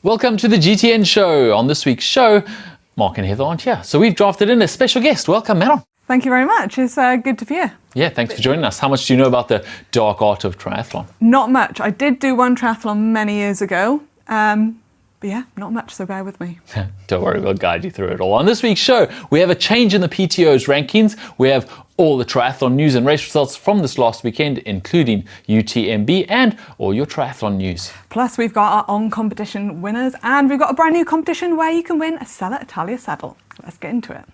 Welcome to the GTN show. On this week's show, Mark and Heather aren't here, so we've drafted in a special guest. Welcome, Manon. Thank you very much. It's good to be here. Yeah, thanks for joining us. How much do you know about the dark art of triathlon? Not much. I did do one triathlon many years ago. But yeah, not much, so bear with me. Don't worry, we'll guide you through it all. On this week's show, we have a change in the PTO's rankings. We have all the triathlon news and race results from this last weekend, including UTMB and all your triathlon news. Plus, we've got our on-competition winners, and we've got a brand new competition where you can win a Selle Italia saddle. Let's get into it.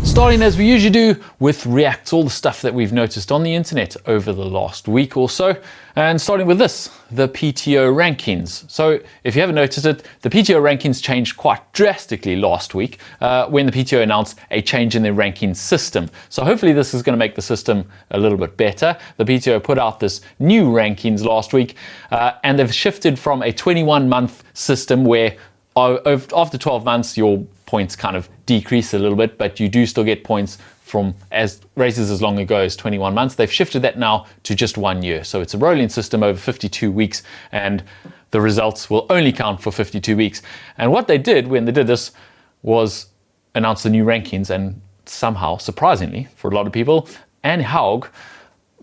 Starting as we usually do with Reacts, all the stuff that we've noticed on the internet over the last week or so. And starting with this, the PTO rankings. So if you haven't noticed it, the PTO rankings changed quite drastically last week when the PTO announced a change in their ranking system. So hopefully this is going to make the system a little bit better. The PTO put out this new rankings last week and they've shifted from a 21-month system where after 12 months, your points kind of decrease a little bit, but you do still get points from as races as long ago as 21 months. They've shifted that now to just 1 year. So it's a rolling system over 52 weeks, and the results will only count for 52 weeks. And what they did when they did this was announce the new rankings, and somehow, surprisingly, for a lot of people, Anne Haug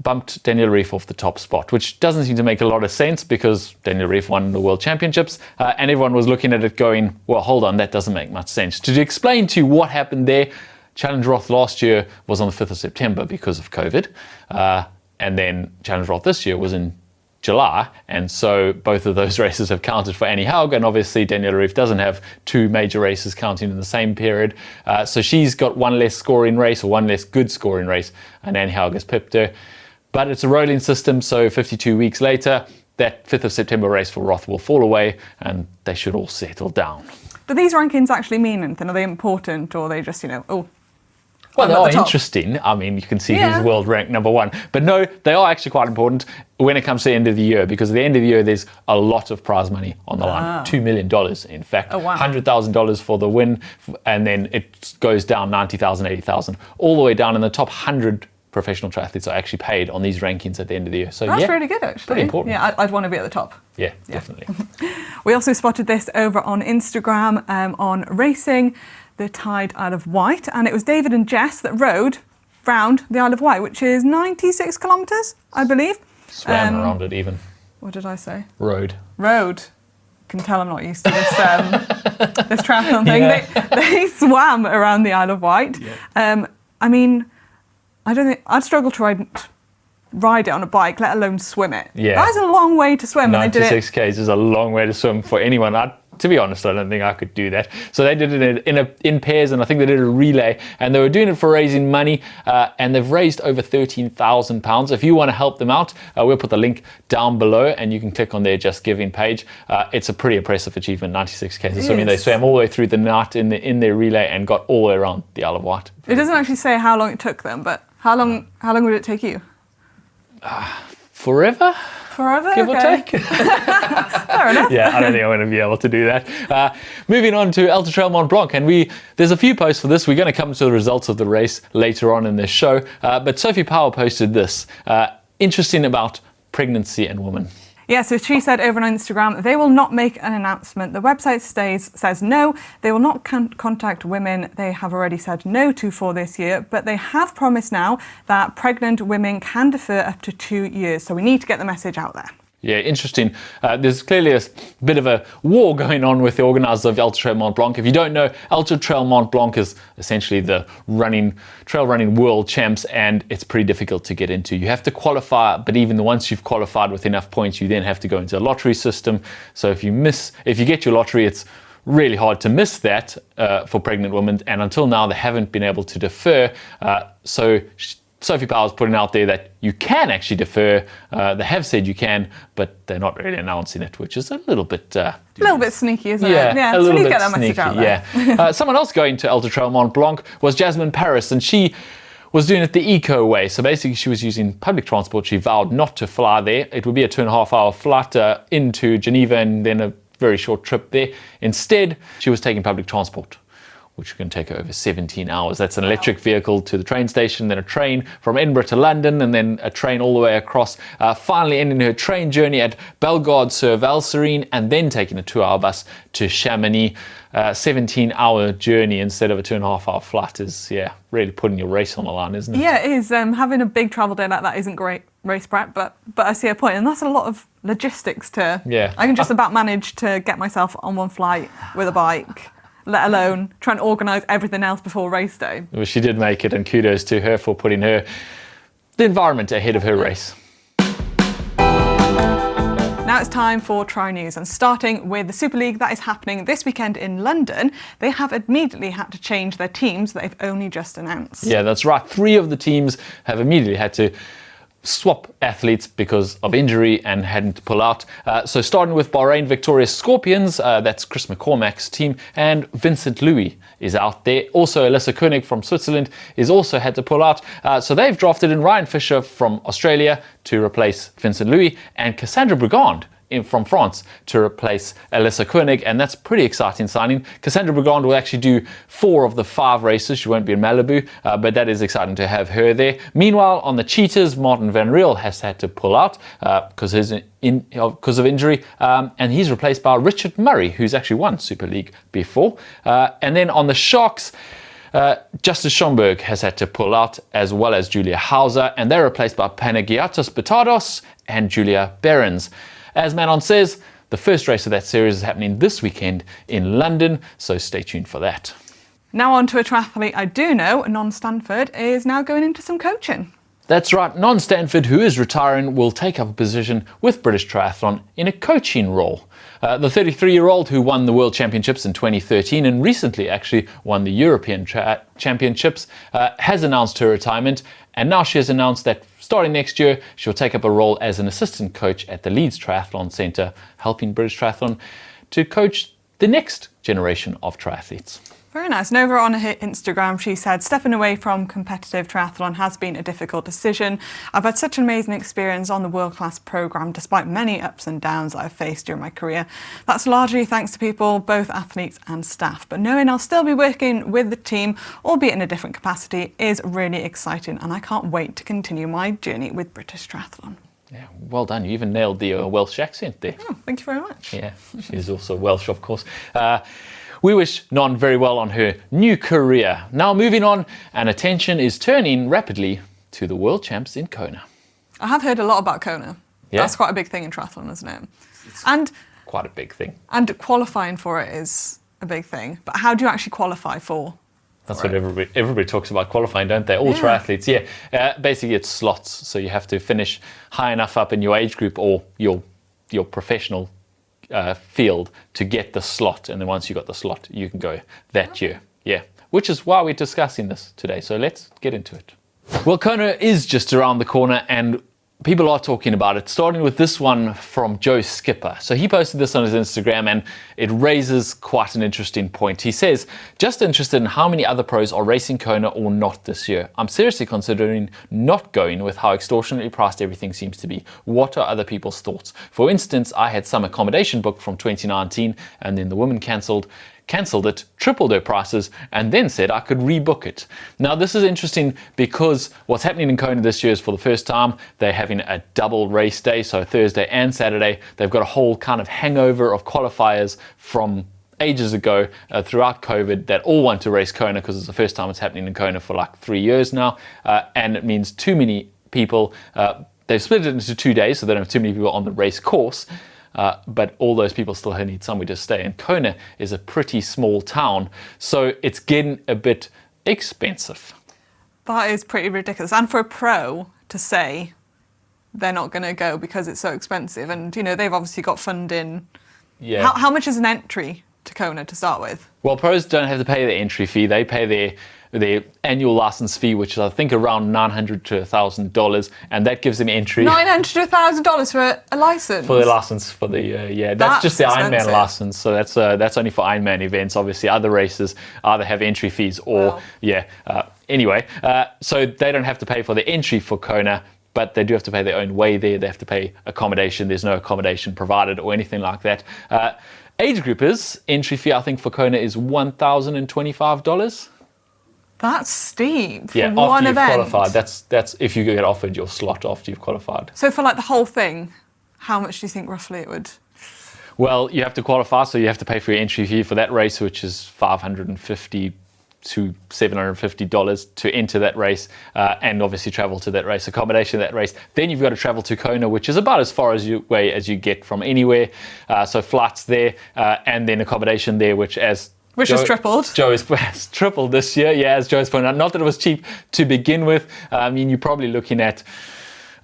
bumped Daniel Reef off the top spot, which doesn't seem to make a lot of sense because Daniel Reef won the World Championships and everyone was looking at it going, well, hold on, that doesn't make much sense. To explain to you what happened there, Challenge Roth last year was on the 5th of September because of COVID, and then Challenge Roth this year was in July, and so both of those races have counted for Annie Haug, and obviously Daniel Reef doesn't have two major races counting in the same period, so she's got one less scoring race or one less good scoring race, and Annie Haug has pipped her. But it's a rolling system, so 52 weeks later, that 5th of September race for Roth will fall away and they should all settle down. Do these rankings actually mean anything? Are they important, or are they just, Well, they are interesting. I mean, you can see who's world ranked number one. But no, they are actually quite important when it comes to the end of the year, because at the end of the year, there's a lot of prize money on the line. $2 million, in fact. Oh, wow. $100,000 for the win, and then it goes down 90,000, 80,000, all the way down in the top 100 professional triathletes are actually paid on these rankings at the end of the year. So that's really good, actually. Pretty important. Yeah, I'd want to be at the top. Yeah, definitely. We also spotted this over on Instagram on racing, the Tide Isle of Wight, and it was David and Jess that rode round the Isle of Wight, which is 96 kilometres, I believe. Swam around it even. What did I say? Rode. Can tell I'm not used to this this triathlon thing. Yeah. They swam around the Isle of Wight. Yeah. I mean, I don't think I'd struggle to ride it on a bike, let alone swim it. Yeah, that's a long way to swim. 96 k's is a long way to swim for anyone. To be honest, I don't think I could do that. So they did it in pairs, and I think they did a relay, and they were doing it for raising money, and they've raised over £13,000. If you want to help them out, we'll put the link down below, and you can click on their Just Giving page. It's a pretty impressive achievement, 96 k's of swimming. They swam all the way through the night in their relay and got all the way around the Isle of Wight. It doesn't actually say how long it took them, but how long would it take you? Forever, give or take. Fair enough. Yeah, I don't think I'm going to be able to do that. Moving on to Ultra Trail Mont Blanc, and there's a few posts for this. We're going to come to the results of the race later on in this show, but Sophie Power posted this, interesting about pregnancy and women. Yeah, so she said over on Instagram, they will not make an announcement. The website says no, they will not contact women they have already said no to for this year, but they have promised now that pregnant women can defer up to 2 years. So we need to get the message out there. Yeah, interesting. There's clearly a bit of a war going on with the organisers of Ultra Trail Mont Blanc. If you don't know, Ultra Trail Mont Blanc is essentially the trail running world champs, and it's pretty difficult to get into. You have to qualify, but even once you've qualified with enough points, you then have to go into a lottery system. So if you get your lottery, it's really hard to miss that for pregnant women, and until now they haven't been able to defer. So Sophie Power's putting out there that you can actually defer. They have said you can, but they're not really announcing it, which is a little bit... a little bit sneaky, isn't it? Yeah, a little bit get that sneaky, message out there. Yeah. Someone else going to Ultra Trail Mont Blanc was Jasmine Paris, and she was doing it the eco way. So basically she was using public transport. She vowed not to fly there. It would be a 2.5-hour flight into Geneva and then a very short trip there. Instead, she was taking public transport. which can take her over 17 hours. That's an electric vehicle to the train station, then a train from Edinburgh to London, and then a train all the way across, finally ending her train journey at Bellegarde sur Valserine, and then taking a 2-hour bus to Chamonix. 17-hour journey instead of a 2.5-hour flight is, really putting your race on the line, isn't it? Yeah, it is. Having a big travel day like that isn't great race prep, but I see a point, and that's a lot of logistics to... Yeah. I can just about manage to get myself on one flight with a bike, let alone try and organise everything else before race day. Well, she did make it, and kudos to her for putting the environment ahead of her race. Now it's time for Tri News, and starting with the Super League that is happening this weekend in London, they have immediately had to change their teams that they've only just announced. Yeah, that's right. 3 of the teams have immediately had to swap athletes because of injury and hadn't to pull out. So starting with Bahrain Victorious Scorpions, that's Chris McCormack's team, and Vincent Louis is out there. Also Alyssa Koenig from Switzerland is also had to pull out. So they've drafted in Ryan Fisher from Australia to replace Vincent Louis, and Cassandra Brigand from France to replace Alyssa Koenig, and that's pretty exciting signing. Cassandra Brigand will actually do 4 of the 5 races. She won't be in Malibu, but that is exciting to have her there. Meanwhile, on the cheaters, Martin Van Riel has had to pull out because of injury, and he's replaced by Richard Murray, who's actually won Super League before. And then on the Sharks, Justice Schomburg has had to pull out, as well as Julia Hauser, and they're replaced by Panagiatos Batados and Julia Behrens. As Manon says, the first race of that series is happening this weekend in London, so stay tuned for that. Now on to a triathlete I do know, Non Stanford, is now going into some coaching. That's right, Non Stanford, who is retiring, will take up a position with British Triathlon in a coaching role. The 33-year-old, who won the World Championships in 2013 and recently actually won the European Championships, has announced her retirement, and now she has announced that starting next year, she'll take up a role as an assistant coach at the Leeds Triathlon Centre, helping British Triathlon to coach the next generation of triathletes. Very nice. And over on her Instagram, she said, stepping away from competitive triathlon has been a difficult decision. I've had such an amazing experience on the world-class programme, despite many ups and downs that I've faced during my career. That's largely thanks to people, both athletes and staff. But knowing I'll still be working with the team, albeit in a different capacity, is really exciting. And I can't wait to continue my journey with British Triathlon. Yeah, well done. You even nailed the Welsh accent there. Oh, thank you very much. Yeah, she's also Welsh, of course. We wish Non very well on her new career. Now moving on, and attention is turning rapidly to the World Champs in Kona. I have heard a lot about Kona. Yeah. That's quite a big thing in triathlon, isn't it? It's quite a big thing. And qualifying for it is a big thing. But how do you actually qualify for? That's what everybody talks about qualifying, don't they? All triathletes, basically it's slots. So you have to finish high enough up in your age group or your professional field to get the slot, and then once you got the slot, you can go that year. Yeah, which is why we're discussing this today. So let's get into it. Well, Kona is just around the corner, and people are talking about it, starting with this one from Joe Skipper. So he posted this on his Instagram, and it raises quite an interesting point. He says, just interested in how many other pros are racing Kona or not this year. I'm seriously considering not going with how extortionately priced everything seems to be. What are other people's thoughts? For instance, I had some accommodation booked from 2019, and then the woman cancelled it, tripled their prices, and then said I could rebook it. Now this is interesting because what's happening in Kona this year is, for the first time, they're having a double race day, so Thursday and Saturday. They've got a whole kind of hangover of qualifiers from ages ago throughout COVID that all want to race Kona because it's the first time it's happening in Kona for like 3 years now, and it means too many people. They've split it into 2 days, so they don't have too many people on the race course. But all those people still need somewhere to stay. And Kona is a pretty small town, so it's getting a bit expensive. That is pretty ridiculous. And for a pro to say they're not going to go because it's so expensive, and they've obviously got funding. Yeah. How much is an entry to Kona to start with? Well, pros don't have to pay their entry fee. They pay their annual license fee, which is I think around $900 to $1,000, and that gives them entry. $900 to $1,000 for a license? For the license, for the that's just the Ironman license. So that's only for Ironman events. Obviously, other races either have entry fees or anyway. So they don't have to pay for the entry for Kona, but they do have to pay their own way there. They have to pay accommodation. There's no accommodation provided or anything like that. Age groupers, entry fee I think for Kona is $1,025. That's steep for Yeah, one after you've event. qualified. That's if you get offered your slot after you've qualified. So for like the whole thing, how much do you think roughly it would? Well, you have to qualify, so you have to pay for your entry fee for that race, which is $550 to $750 to enter that race, and obviously travel to that race, accommodation that race. Then you've got to travel to Kona, which is about as far away as you get from anywhere. So flights there, and then accommodation there, which has tripled. Joe has tripled this year, yeah, as Joe's pointed out. Not that it was cheap to begin with. I mean, you're probably looking at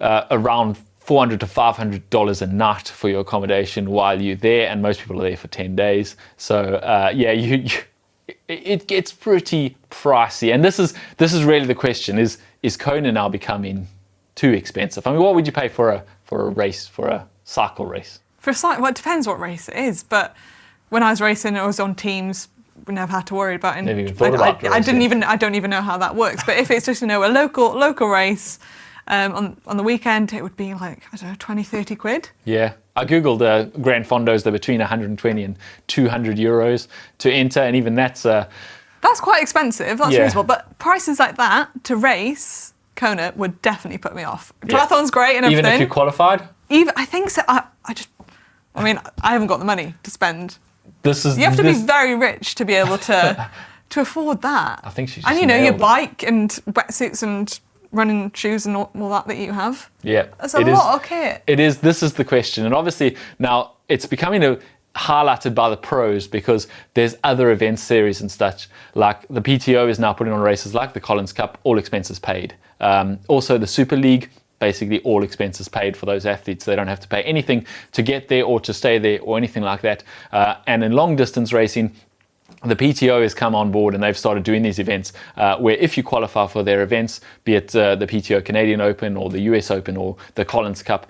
around $400 to $500 a night for your accommodation while you're there, and most people are there for 10 days. So it gets pretty pricey. And this is really the question: is Kona now becoming too expensive? I mean, what would you pay for a race, for a cycle race? For a cycle, well, it depends what race it is. But when I was racing, I was on teams. We never had to worry about it. Never even thought about it. I don't even know how that works. But if it's just a local race. On the weekend, it would be like, I don't know, 20, 30 quid. Yeah. I Googled Grand Fondos, they're between 120 and 200 euros to enter, and even that's quite expensive, that's reasonable. But prices like that to race Kona would definitely put me off. Triathlon's great and everything. Even if you qualified? I think so. I haven't got the money to spend. You have to be very rich to be able to afford that. I think she's just And your nailed it. bike and wetsuits and running shoes and all that you have. Yeah. That's a lot of kit. It is. This is the question. And obviously now it's becoming highlighted by the pros because there's other event series and such. Like the PTO is now putting on races like the Collins Cup, all expenses paid. Also the Super League, basically all expenses paid for those athletes. They don't have to pay anything to get there or to stay there or anything like that. And in long distance racing, the PTO has come on board and they've started doing these events where if you qualify for their events, be it the PTO Canadian Open or the US Open or the Collins Cup,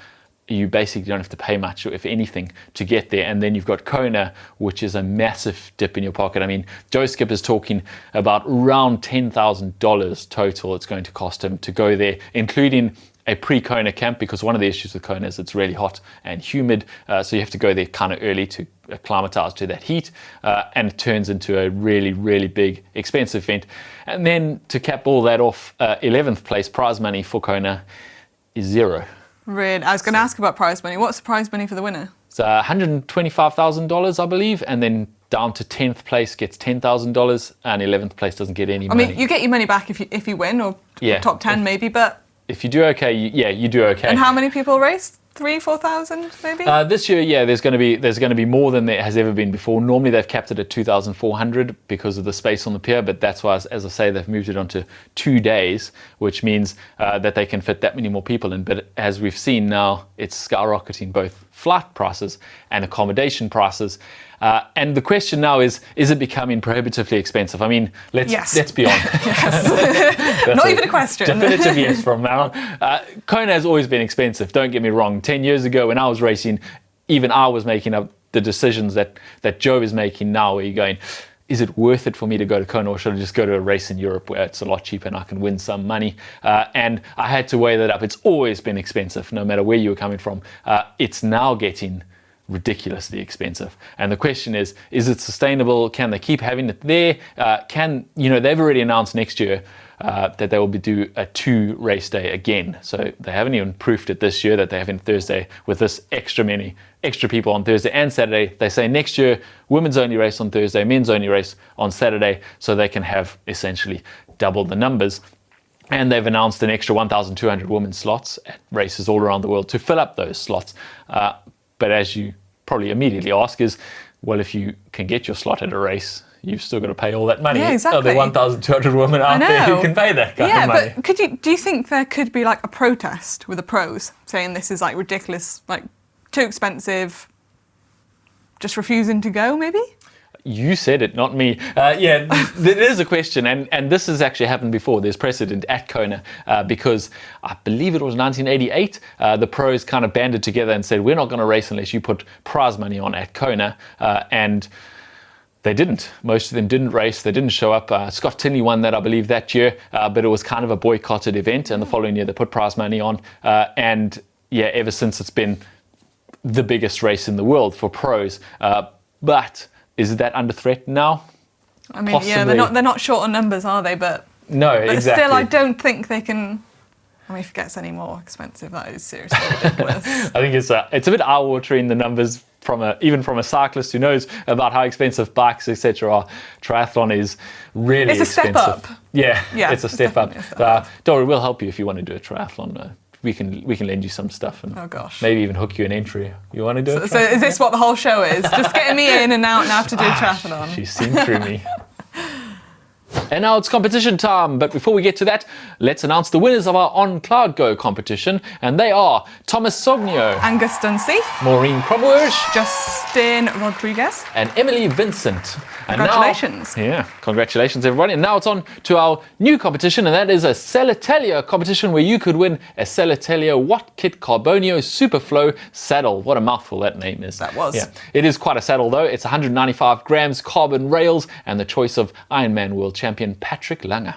you basically don't have to pay much, if anything, to get there. And then you've got Kona, which is a massive dip in your pocket. I mean, Joe Skip is talking about around $10,000 total it's going to cost him to go there, including a pre-Kona camp, because one of the issues with Kona is it's really hot and humid, so you have to go there kind of early to acclimatize to that heat, and it turns into a really, really big, expensive event. And then to cap all that off, 11th place prize money for Kona is $0. Really? I was going to ask about prize money. What's the prize money for the winner? It's $125,000, I believe, and then down to 10th place gets $10,000, and 11th place doesn't get any money. I mean, you get your money back if you win, or top 10 maybe, but... If you do okay, you do okay. And how many people raced? 3,000-4,000 maybe? This year, there's going to be more than there has ever been before. Normally they've capped it at 2,400 because of the space on the pier, but that's why, as I say, they've moved it onto 2 days, which means that they can fit that many more people in. But as we've seen now, it's skyrocketing both flight prices and accommodation prices. And the question now is it becoming prohibitively expensive? I mean, let's be honest. Yes. Not even a question. Definitive yes from Manon. Kona has always been expensive, don't get me wrong. 10 years ago when I was racing, even I was making up the decisions that Joe is making now, where you're going, is it worth it for me to go to Kona, or should I just go to a race in Europe where it's a lot cheaper and I can win some money? And I had to weigh that up. It's always been expensive, no matter where you were coming from. It's now getting ridiculously expensive, and the question is it sustainable? Can they keep having it there? They've already announced next year that they will do a 2 race day again, so they haven't even proofed it this year that they have in Thursday with this extra people on Thursday and Saturday. They say next year women's only race on Thursday, men's only race on Saturday, so they can have essentially double the numbers. And they've announced an extra 1,200 women's slots at races all around the world to fill up those slots. But as you probably immediately ask is, well, if you can get your slot at a race, you've still got to pay all that money. Yeah, exactly. Are there 1,200 women out there who can pay that kind of money? Yeah, but do you think there could be like a protest with the pros saying this is like ridiculous, like too expensive, just refusing to go maybe? You said it, not me. There is a question, and this has actually happened before. There's precedent at Kona because I believe it was 1988. The pros kind of banded together and said, we're not going to race unless you put prize money on at Kona. And they didn't. Most of them didn't race. They didn't show up. Scott Tinley won that, I believe, that year. But it was kind of a boycotted event. And the following year, they put prize money on. Ever since, it's been the biggest race in the world for pros. but is that under threat now? I mean, Possibly. yeah, they're not short on numbers, are they? But exactly. Still, I don't think they can. I mean, if it gets any more expensive, that is seriously ridiculous. I think it's a bit eye-watering, the numbers even from a cyclist who knows about how expensive bikes, etc. are. Triathlon is really expensive. It's a step up. Yeah, it's a step up. Dora, we'll help you if you want to do a triathlon. We can lend you some stuff and maybe even hook you an entry. You want to do it? So is this what the whole show is? Just getting me in and out and I have to do a triathlon. She's seen through me. And now it's competition time, but before we get to that, let's announce the winners of our On Cloud Go competition, and they are Thomas Sognio, Angus Dunseith, Maureen Cromwersh, Justin Rodriguez, and Emily Vincent. Congratulations. Congratulations everybody. And now it's on to our new competition, and that is a Selle Italia competition where you could win a Selle Italia Watt Kit Carbonio Superflow saddle. What a mouthful that name is. That was. Yeah, it is quite a saddle though. It's 195 grams carbon rails and the choice of Ironman World Champion Patrick Langer.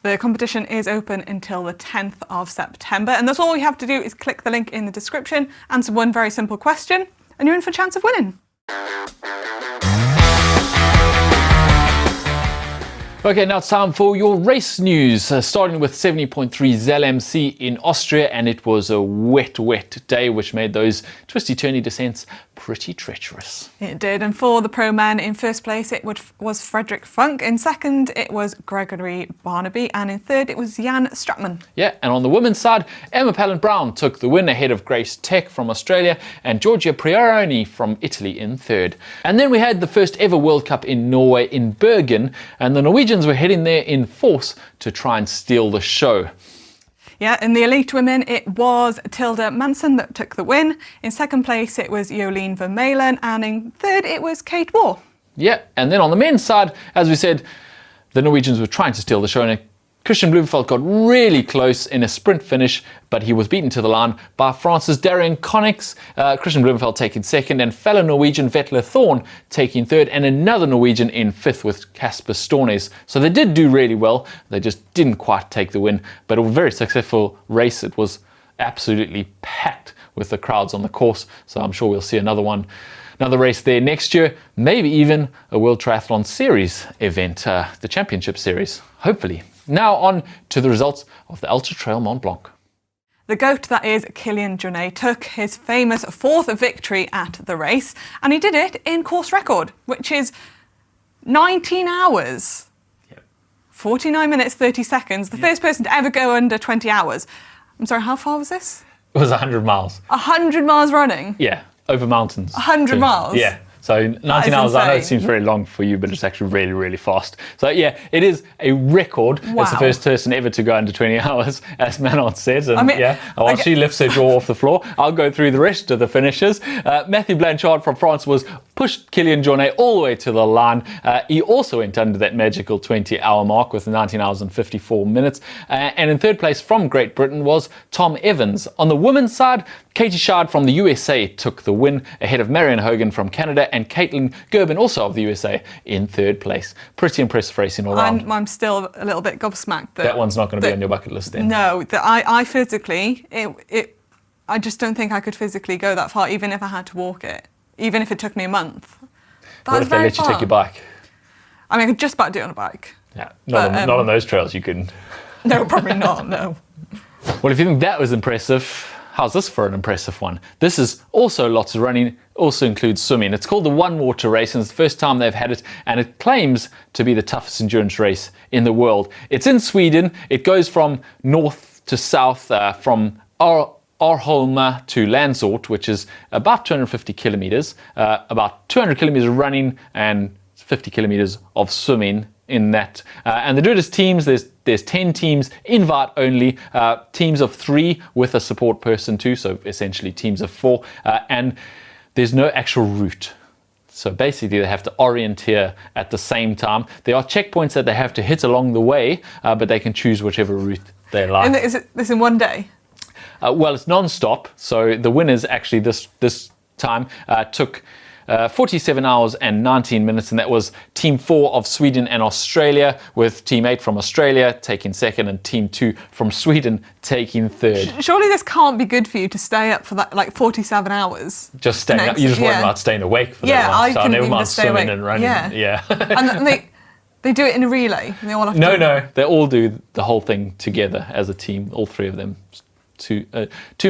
The competition is open until the 10th of September, and that's all you have to do is click the link in the description, answer one very simple question, and you're in for a chance of winning. Okay, now it's time for your race news, starting with 70.3 Selle MC in Austria, and it was a wet day, which made those twisty-turny descents pretty treacherous. It did, and for the pro men, in first place it was Frederick Funk, in second it was Gregory Barnaby, and in third it was Jan Stratman. Yeah, and on the women's side, Emma Pallant-Brown took the win ahead of Grace Tech from Australia and Giorgia Prioroni from Italy in third. And then we had the first ever World Cup in Norway in Bergen, and the Norwegians were heading there in force to try and steal the show. Yeah, in the elite women, it was Tilda Manson that took the win. In second place, it was Jolien Vermeulen, and in third, it was Kate Waugh. Yeah, and then on the men's side, as we said, the Norwegians were trying to steal the show, and Christian Blumenfeld got really close in a sprint finish, but he was beaten to the line by France's Darian Connix, Christian Blumenfeld taking second, and fellow Norwegian Vetle Thorn taking third, and another Norwegian in fifth with Kasper Stornes. So they did do really well, they just didn't quite take the win, but a very successful race. It was absolutely packed with the crowds on the course, so I'm sure we'll see another race there next year, maybe even a World Triathlon Series event, the Championship Series, hopefully. Now on to the results of the Ultra Trail Mont Blanc. The GOAT, that is Kilian Jornet, took his famous fourth victory at the race, and he did it in course record, which is 19 hours, 49 minutes, 30 seconds. The first person to ever go under 20 hours. I'm sorry, how far was this? It was 100 miles. 100 miles running? Yeah, over mountains. 100 miles? Yeah. So 19 hours, I know it seems very long for you, but it's actually really, really fast. So yeah, it is a record. Wow. It's the first person ever to go under 20 hours, as Manon says. And I mean, while she lifts her jaw off the floor, I'll go through the rest of the finishers. Matthew Blanchard from France pushed Kilian Jornet all the way to the line. He also went under that magical 20-hour mark with 19 hours and 54 minutes. And in third place from Great Britain was Tom Evans. On the women's side, Katie Shard from the USA took the win ahead of Marion Hogan from Canada and Caitlin Gerben, also of the USA, in third place. Pretty impressive racing all round. I'm still a little bit gobsmacked. That one's not going to be on your bucket list then. No, I physically, I just don't think I could physically go that far, even if I had to walk it, even if it took me a month. What if they let you take your bike? I mean, I could just about do it on a bike. Yeah, not on those trails you couldn't. No, probably not, no. Well, if you think that was impressive, how's this for an impressive one? This is also lots of running, also includes swimming. It's called the One Water Race, and it's the first time they've had it, and it claims to be the toughest endurance race in the world. It's in Sweden. It goes from north to south, from Arholma to Landsort, which is about 250 kilometers, about 200 kilometers of running and 50 kilometers of swimming in that. And they do it as teams. There's 10 teams, invite only, teams of 3 with a support person too, so essentially teams of 4, and there's no actual route. So basically they have to orienteer at the same time. There are checkpoints that they have to hit along the way, but they can choose whichever route they like. And is this in one day? Well, it's non-stop, so the winners actually this time took 47 hours and 19 minutes, and that was Team 4 of Sweden and Australia, with Team 8 from Australia taking second and Team 2 from Sweden taking third. Surely this can't be good for you to stay up for that, like 47 hours. Just staying up. You just worry about staying awake for that long. I couldn't never even mind just stay swimming awake. and running. Yeah. And they do it in a relay. And they all have to No, they all do the whole thing together as a team, all three of them. Two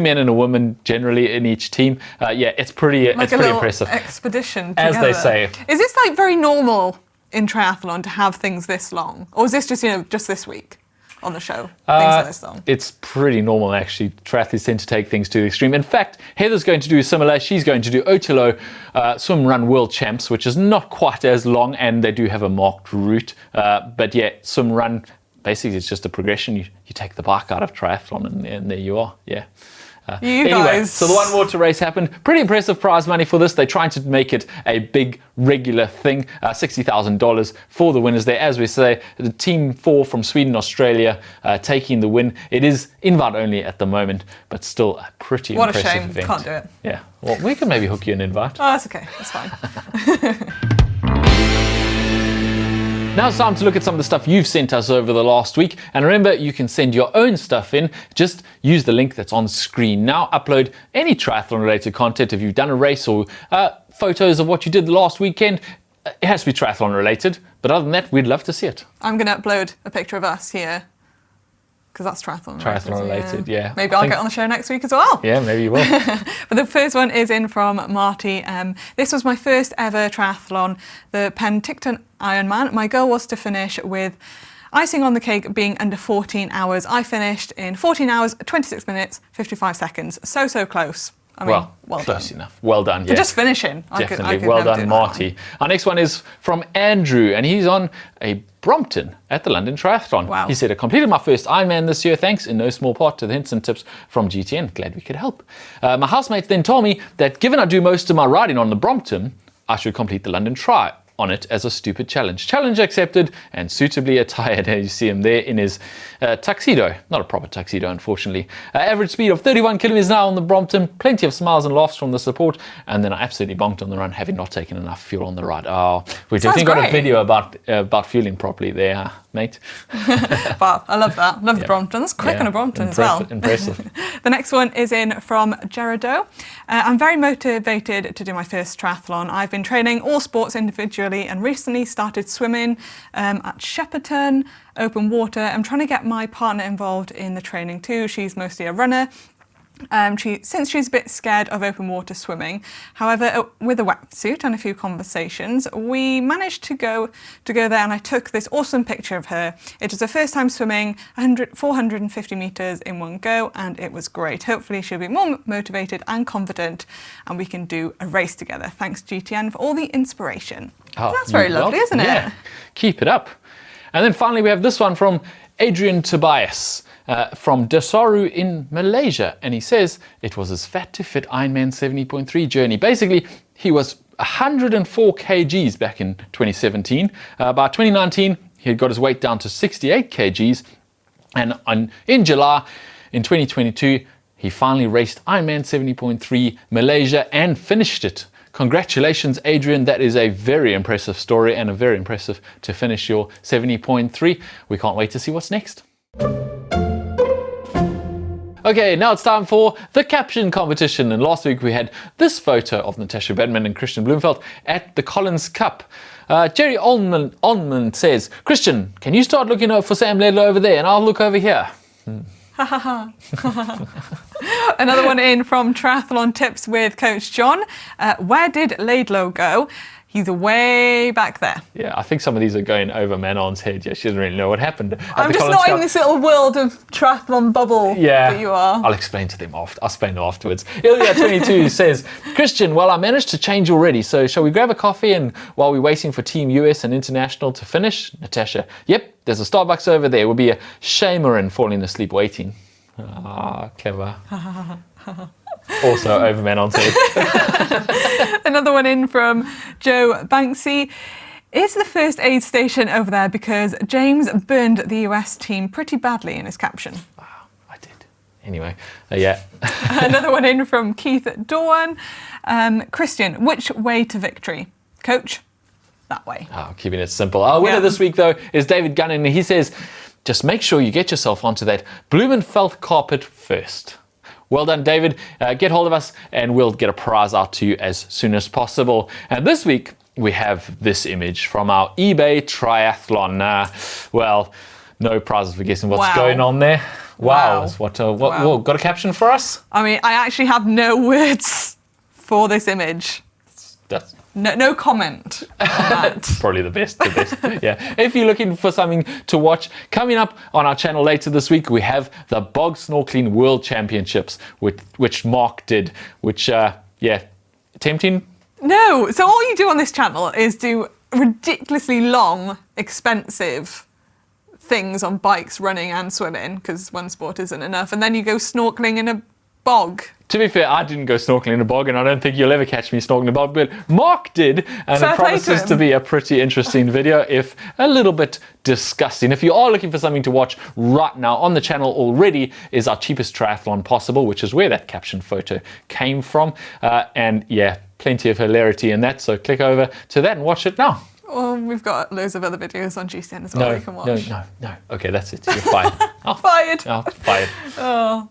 men and a woman generally in each team. It's pretty impressive. Expedition as together. they say. Is this like very normal in triathlon to have things this long, or is this just just this week on the show? Things like this long. It's pretty normal actually. Triathletes tend to take things to the extreme. In fact, Heather's going to do similar. She's going to do Otilo Swim Run World Champs, which is not quite as long, and they do have a marked route. But yeah, swim run. Basically, it's just a progression. You take the bike out of triathlon, and there you are. Yeah. Anyway, guys. so the One Water race happened. Pretty impressive prize money for this. They're trying to make it a big regular thing. $60,000 for the winners there. As we say, the Team 4 from Sweden, Australia, taking the win. It is invite only at the moment, but still a pretty impressive event. What a shame. Can't do it. Yeah. Well, we can maybe hook you an invite. Oh, that's okay. That's fine. Now it's time to look at some of the stuff you've sent us over the last week. And remember, you can send your own stuff in. Just use the link that's on screen now. Upload any triathlon related content. If you've done a race or photos of what you did last weekend, it has to be triathlon related. But other than that, we'd love to see it. I'm going to upload a picture of us here, because that's triathlon related. Yeah. Maybe I'll get on the show next week as well. Yeah, maybe you will. But the first one is in from Marty. This was my first ever triathlon, the Penticton Ironman. My goal was to finish with icing on the cake being under 14 hours. I finished in 14 hours, 26 minutes, 55 seconds. So close. I mean, well close done. enough. Well done. For just finishing. Definitely. I could well never done, do Marty. Our next one is from Andrew, and he's on a Brompton at the London Triathlon. Wow. He said, I completed my first Ironman this year, thanks in no small part to the hints and tips from GTN. Glad we could help. My housemates then told me that given I do most of my riding on the Brompton, I should complete the London Tri on it as a stupid challenge. Challenge accepted and suitably attired. You see him there in his tuxedo. Not a proper tuxedo, unfortunately. Average speed of 31 kilometers an hour on the Brompton. Plenty of smiles and laughs from the support. And then I absolutely bonked on the run, having not taken enough fuel on the ride. Oh, we definitely got a video about fueling properly there, mate. Wow, I love that. Love the Brompton. That's quick on a Brompton as well. Impressive. The next one is in from Gerardo. I'm very motivated to do my first triathlon. I've been training all sports individually and recently started swimming at Shepperton, open water. I'm trying to get my partner involved in the training too. She's mostly a runner. Since she's a bit scared of open water swimming. However, with a wetsuit and a few conversations, we managed to go there, and I took this awesome picture of her. It was her first time swimming 450 meters in one go, and it was great. Hopefully she'll be more motivated and confident, and we can do a race together. Thanks GTN for all the inspiration. Oh, that's very lovely, isn't it? Yeah, keep it up. And then finally we have this one from Adrian Tobias. From Desaru in Malaysia, and he says it was his Fat to Fit Ironman 70.3 journey. Basically, he was 104 kgs back in 2017. By 2019, he had got his weight down to 68 kgs, and in July in 2022, he finally raced Ironman 70.3 Malaysia and finished it. Congratulations, Adrian. That is a very impressive story and a very impressive to finish your 70.3. We can't wait to see what's next. Okay, now it's time for the caption competition. And last week we had this photo of Natasha Bedman and Christian Bloomfeld at the Collins Cup. Jerry Olman says, Christian, can you start looking for Sam Laidlaw over there and I'll look over here? Another one in from Triathlon Tips with Coach John. Where did Laidlaw go? He's way back there. Yeah, I think some of these are going over Manon's head. Yeah, she doesn't really know what happened. I'm just not in this little world of triathlon bubble that you are. I'll explain to them after. I'll explain afterwards. Ilya22 says, Christian, well, I managed to change already, so shall we grab a coffee and while we're waiting for Team US and International to finish? Natasha, yep, there's a Starbucks over there. It would be a shamer falling asleep waiting. Ah, clever. Also over Manon's head. Another one in from Joe Banksy. Is the first aid station over there because James burned the US team pretty badly in his caption? Wow, I did. Anyway, yeah. Another one in from Keith Dawn. Christian, which way to victory? Coach, that way. Oh, keeping it simple. Our winner this week, though, is David Gunnan, and he says, just make sure you get yourself onto that Blumenfeld carpet first. Well done, David. Get hold of us, and we'll get a prize out to you as soon as possible. And this week, we have this image from our eBay triathlon. Well, no prizes for guessing what's going on there. Wow. What got a caption for us? I mean, I actually have no words for this image. That's no comment on that. Probably the best. Yeah. If you're looking for something to watch, coming up on our channel later this week, we have the Bog Snorkeling World Championships, which Mark did, which, tempting? No. So all you do on this channel is do ridiculously long, expensive things on bikes, running and swimming, because one sport isn't enough, and then you go snorkeling in a bog. To be fair, I didn't go snorkeling in a bog, and I don't think you'll ever catch me snorkeling in a bog, but Mark did, and it promises to be a pretty interesting video, if a little bit disgusting. If you are looking for something to watch right now on the channel already is our cheapest triathlon possible, which is where that caption photo came from, and yeah, plenty of hilarity in that, so click over to that and watch it now. Well, we've got loads of other videos on GTN as well you can watch. No. Okay, that's it. You're fired. Fired. Fired. Oh.